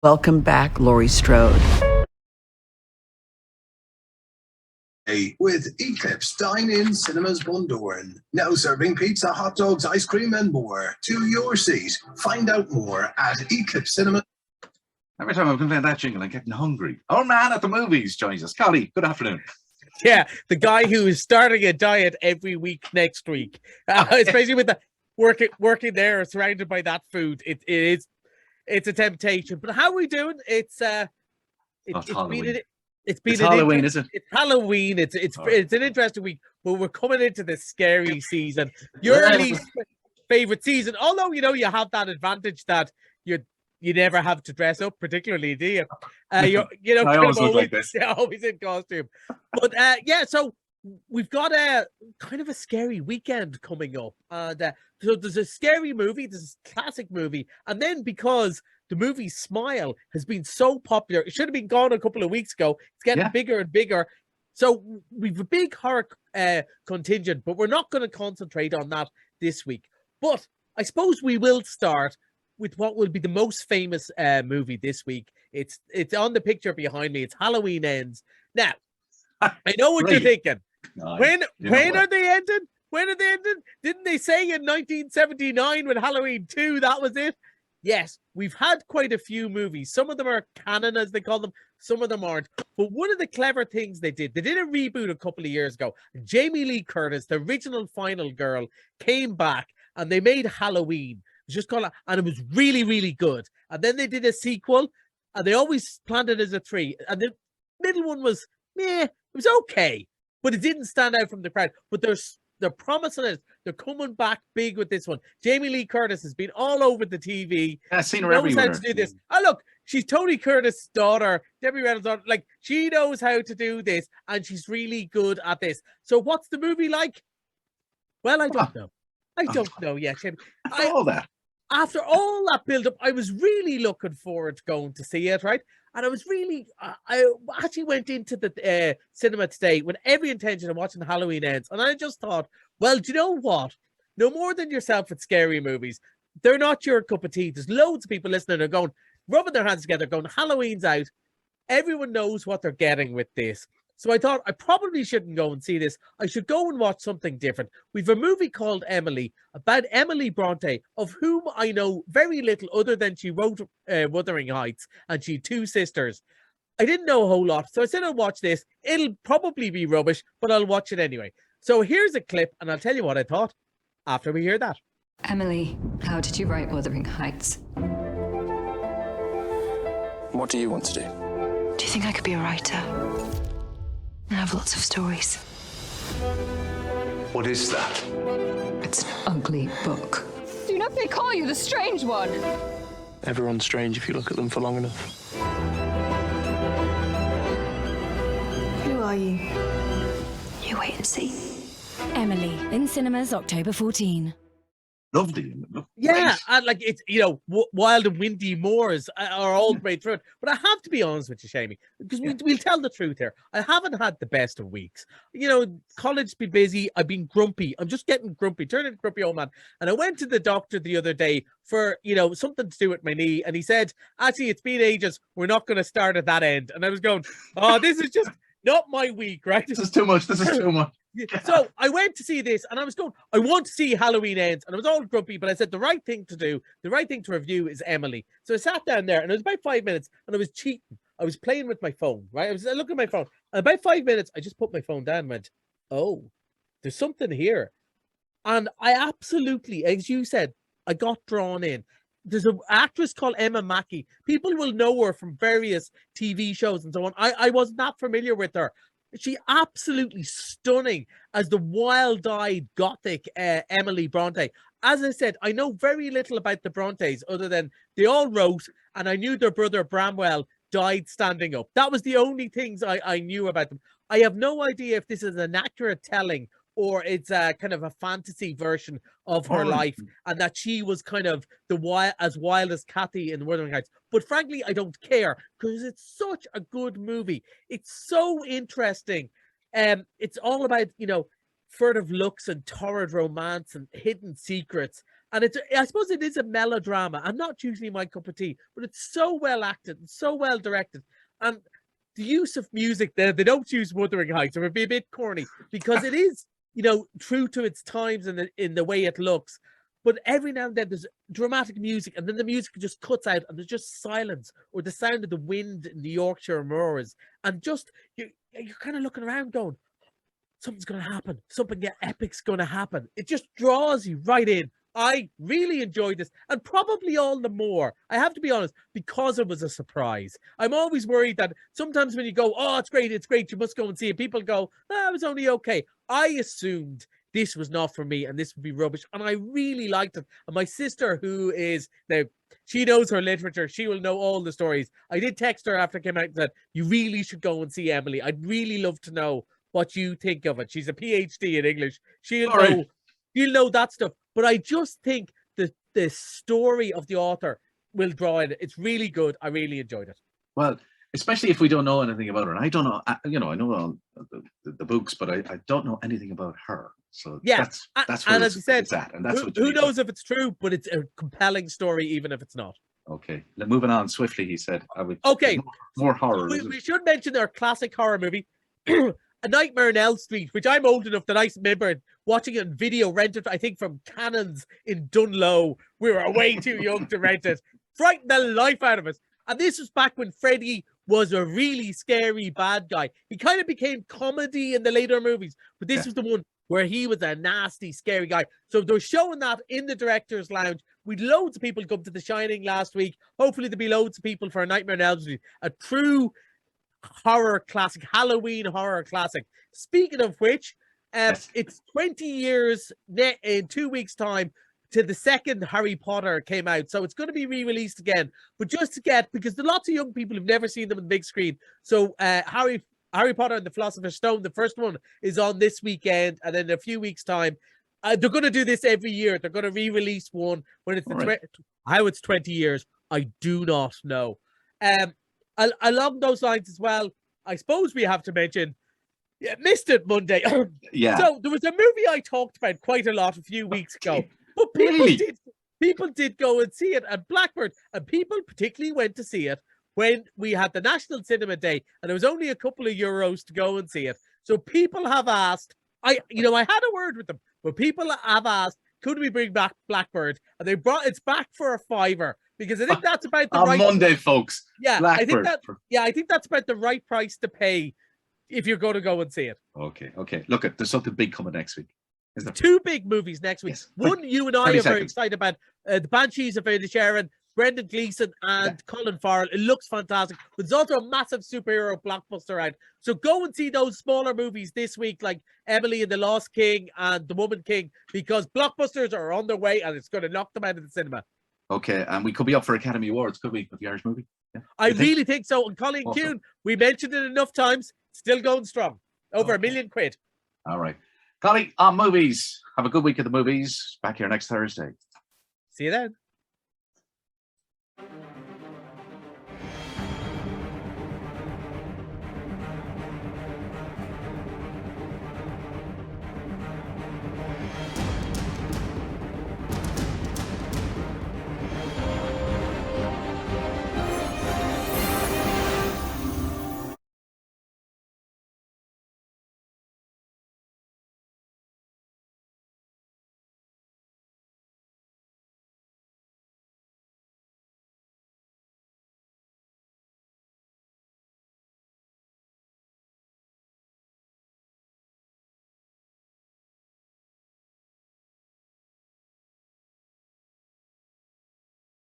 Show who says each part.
Speaker 1: Welcome back, Laurie Strode.
Speaker 2: With Eclipse Dine-In Cinemas Bundoran. Now serving pizza, hot dogs, ice cream and more. To your seat. Find out more at Eclipse Cinema.
Speaker 3: Every time I'm going to play that jingle, I'm getting hungry. Our man at the movies joins us. Collie, good afternoon.
Speaker 4: Yeah, the guy who is starting a diet every week next week, especially with the working there, surrounded by that food. It's a temptation. But how are we doing? It's
Speaker 3: Halloween.
Speaker 4: It's
Speaker 3: Halloween, is it?
Speaker 4: It's Halloween. It's an interesting week, but we're coming into the scary season. Your least favorite season, although you have that advantage that you never have to dress up, particularly, do you?
Speaker 3: I always look like this.
Speaker 4: Always in costume. But yeah, so we've got a kind of a scary weekend coming up. So there's a scary movie, there's a classic movie, and then because the movie Smile has been so popular, it should have been gone a couple of weeks ago. It's getting bigger and bigger. So we've a big horror contingent, but we're not going to concentrate on that this week. But I suppose we will start with what will be the most famous movie this week. It's on the picture behind me. It's Halloween Ends. Now, I know what you're thinking. When are they ending? When are they ending? Didn't they say in 1979 with Halloween 2 that was it? Yes, we've had quite a few movies. Some of them are canon, as they call them. Some of them aren't. But one of the clever things they did a reboot a couple of years ago. Jamie Lee Curtis, the original Final Girl, came back and they made Halloween. Just call it, and it was really, really good. And then they did a sequel, and they always planned it as a 3. And the middle one was, it was okay, but it didn't stand out from the crowd. But they're promising it. They're coming back big with this one. Jamie Lee Curtis has been all over the TV.
Speaker 3: I've seen her everywhere.
Speaker 4: Knows how to do this. Oh, look, she's Tony Curtis' daughter, Debbie Reynolds' daughter. Like, she knows how to do this, and she's really good at this. So what's the movie like? Well, I don't know. I don't know yet, Jamie. After all that build-up, I was really looking forward to going to see it, right? And I was really, I actually went into the cinema today with every intention of watching Halloween Ends. And I just thought, well, do you know what? No more than yourself with scary movies. They're not your cup of tea. There's loads of people listening. They're going, rubbing their hands together, going, Halloween's out. Everyone knows what they're getting with this. So I thought I probably shouldn't go and see this. I should go and watch something different. We've a movie called Emily, about Emily Bronte, of whom I know very little other than she wrote Wuthering Heights, and she had 2 sisters. I didn't know a whole lot, so I said I'll watch this. It'll probably be rubbish, but I'll watch it anyway. So here's a clip, and I'll tell you what I thought after we hear that.
Speaker 5: Emily, how did you write Wuthering Heights?
Speaker 6: What do you want to do?
Speaker 5: Do you think I could be a writer? I have lots of stories.
Speaker 6: What is that?
Speaker 5: It's an ugly book.
Speaker 7: Do you know they call you the strange one?
Speaker 6: Everyone's strange if you look at them for long enough.
Speaker 5: Who are you? You wait and see.
Speaker 7: Emily, in cinemas October 14.
Speaker 3: Lovely.
Speaker 4: Yeah, and like it's wild and windy moors are all great through it. But I have to be honest with you, Shamey, because we'll tell the truth here. I haven't had the best of weeks. College's been busy. I've been grumpy. I'm just getting grumpy, turning grumpy old man. And I went to the doctor the other day for something to do with my knee, and he said, "Actually, it's been ages. We're not going to start at that end." And I was going, "Oh, this is just not my week, right?
Speaker 3: This is too much. This is too much."
Speaker 4: So I went to see this, and I was going, I want to see Halloween Ends, and I was all grumpy, but I said the right thing to do, the right thing to review is Emily. So I sat down there, and it was about 5 minutes, and I was cheating. I was playing with my phone, right? I was looking at my phone, and about 5 minutes, I just put my phone down and went, oh, there's something here. And I absolutely, as you said, I got drawn in. There's an actress called Emma Mackey. People will know her from various TV shows and so on. I was not familiar with her. She absolutely stunning as the wild-eyed gothic Emily Bronte. As I said, I know very little about the Brontes other than they all wrote, and I knew their brother Bramwell died standing up. That was the only things I knew about them. I have no idea if this is an accurate telling or it's a kind of a fantasy version of her life, and that she was kind of as wild as Kathy in Wuthering Heights. But frankly, I don't care because it's such a good movie. It's so interesting. It's all about, furtive looks and torrid romance and hidden secrets. And I suppose it is a melodrama, and not usually my cup of tea, but it's so well acted and so well directed. And the use of music there, they don't use Wuthering Heights, or it'd be a bit corny because it is, true to its times in the way it looks. But every now and then there's dramatic music, and then the music just cuts out, and there's just silence or the sound of the wind in the Yorkshire moors, and just you're kind of looking around, going, "Something's going to happen. Something epic's going to happen." It just draws you right in. I really enjoyed this, and probably all the more, I have to be honest, because it was a surprise. I'm always worried that sometimes when you go, "Oh, it's great, you must go and see it," people go, "Oh, it was only okay." I assumed this was not for me and this would be rubbish, and I really liked it. And my sister, who is now, she knows her literature, she will know all the stories. I did text her after it came out and said, "You really should go and see Emily. I'd really love to know what you think of it." She's a PhD in English. She'll know that stuff. But I just think the story of the author will draw in. It's really good. I really enjoyed it.
Speaker 3: Well, especially if we don't know anything about her. And I don't know, I know all the books, but I don't know anything about her. So
Speaker 4: yeah,
Speaker 3: that's where
Speaker 4: and as you said,
Speaker 3: it's at. And that's
Speaker 4: who knows if it's true, but it's a compelling story, even if it's not.
Speaker 3: Okay, moving on swiftly, he said.
Speaker 4: Okay.
Speaker 3: More horror.
Speaker 4: We should mention our classic horror movie, A Nightmare on Elm Street, which I'm old enough that I remember watching it on video, rented, I think, from Cannons in Dunlow. We were way too young to rent it. Frightened the life out of us. And this was back when Freddy was a really scary bad guy. He kind of became comedy in the later movies, but this was the one where he was a nasty, scary guy. So they're showing that in the director's lounge. We'd loads of people come to The Shining last week. Hopefully there'll be loads of people for A Nightmare on Elm Street, a true horror classic, Halloween horror classic. Speaking of which, it's 20 years in 2 weeks' time to the second Harry Potter came out, so it's going to be re-released again. But just to get, because there are lots of young people who've never seen them on the big screen, so Harry Potter and the Philosopher's Stone, the first one, is on this weekend, and then in a few weeks' time, they're going to do this every year. They're going to re-release one when it's how it's 20 years. I do not know. Along those lines as well, I suppose we have to mention, missed it Monday.
Speaker 3: Yeah.
Speaker 4: So there was a movie I talked about quite a lot a few weeks ago, but people did go and see it at Blackbird, and people particularly went to see it when we had the National Cinema Day, and there was only a couple of euros to go and see it. So people have asked, I had a word with them, but people have asked, could we bring back Blackbird? And it's back for a $5, because I think that's about the
Speaker 3: on
Speaker 4: right
Speaker 3: Monday, folks.
Speaker 4: Yeah,
Speaker 3: Blackbird.
Speaker 4: I think that's about the right price to pay if you're going to go and see it.
Speaker 3: Okay. Look, there's something big coming next week. Is there?
Speaker 4: 2 big movies next week.
Speaker 3: Yes.
Speaker 4: One you and I are very excited about, the Banshees of Inisherin, Brendan Gleeson and Colin Farrell. It looks fantastic. But there's also a massive superhero blockbuster out. So go and see those smaller movies this week, like Emily and the Lost King and The Woman King, because blockbusters are on their way and it's going to knock them out of the cinema.
Speaker 3: Okay, and we could be up for Academy Awards, could we, with the Irish movie? Yeah.
Speaker 4: I really think so. And Colleen Kuhn, we mentioned it enough times, still going strong. Over £1 million.
Speaker 3: All right. Colleen, on movies. Have a good week at the movies. Back here next Thursday.
Speaker 4: See you then.